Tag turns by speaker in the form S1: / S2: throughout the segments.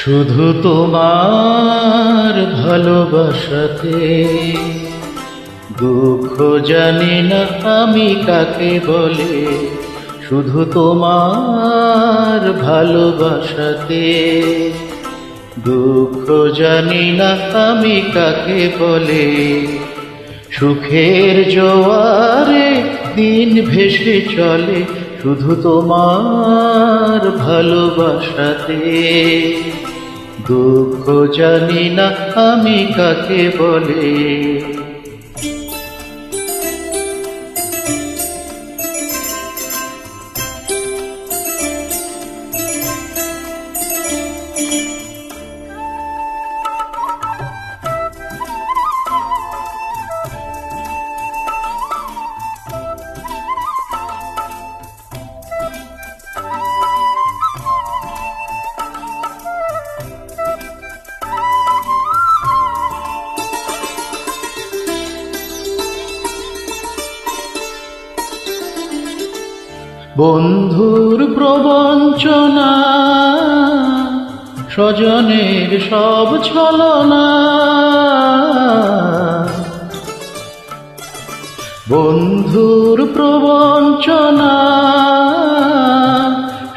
S1: শুধু তোমার ভালোবাসাতে দুঃখ জানি না আমি কাকে বলে। শুধু তোমার ভালোবাসাতে দুঃখ জানি না আমি কাকে বলে। সুখের জোয়ারে দিন ভেসে চলে শুধু তোমার ভালোবাসাতে। দুঃখ জানি না আমি কাকে বলে। বন্ধুর প্রবঞ্চনা, স্বজনের সব ছলনা, বন্ধুর প্রবঞ্চনা,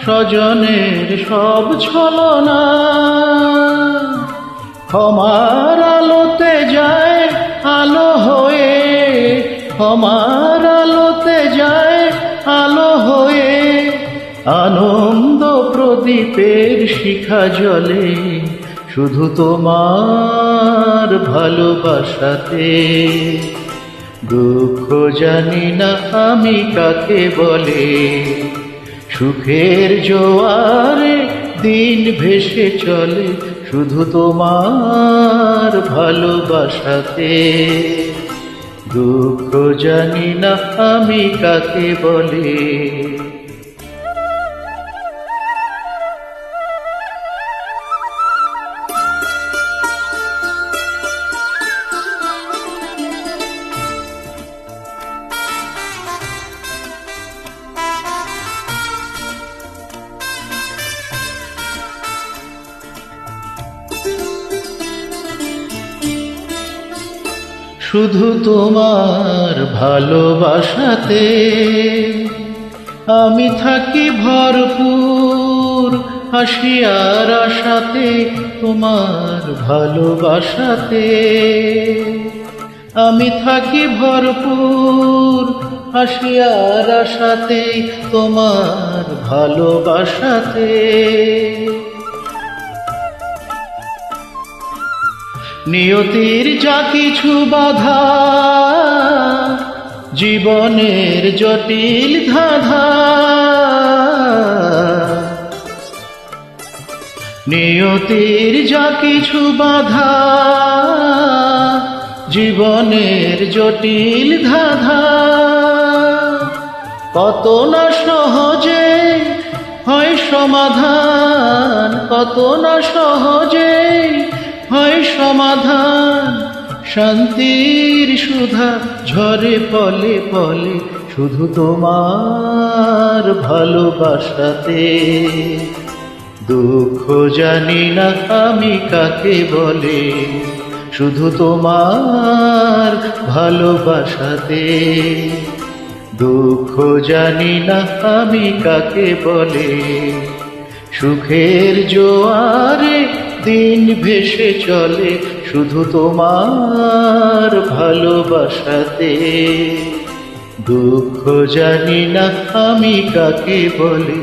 S1: স্বজনের সব ছলনা। ক্ষমার আলোতে যায় আলো হয়ে, ক্ষমার আলোতে যায় আলো হয়ে। আনন্দ প্রদীপের শিখা জ্বলে শুধু তোমার ভালোবাসাতে। দুঃখ জানি না আমি কাকে বলে। সুখের জোয়ারে দিন ভেসে চলে শুধু তোমার ভালোবাসাতে। দুঃখ জানি না আমি কাকে বলে। শুধু তোমার ভালোবাসাতে আমি থাকি ভরপুর, হাসি আর আশাতে তোমার ভালোবাসাতে। আমি থাকি ভরপুর, হাসি আর আশাতে তোমার ভালোবাসাতে। নিয়তির যা কিছু বাধা, জীবনের জটিল ধাঁধা, নিয়তির যা কিছু বাধা, জীবনের জটিল ধাঁধা। কত না সহজে হয় সমাধান, কত না সহজে হয় সমাধান। শান্তির সুধা ঝরে পলে পলে শুধু তোমার ভালোবাসাতে। দুঃখ জানি না আমি কাকে বলে। শুধু তোমার ভালোবাসাতে। দুঃখ জানি না আমি কাকে বলে। সুখের জোয়ারে দিন ভেসে চলে শুধু তোমার ভালোবাসাতে। দুঃখ জানি না আমি কাকে বলে।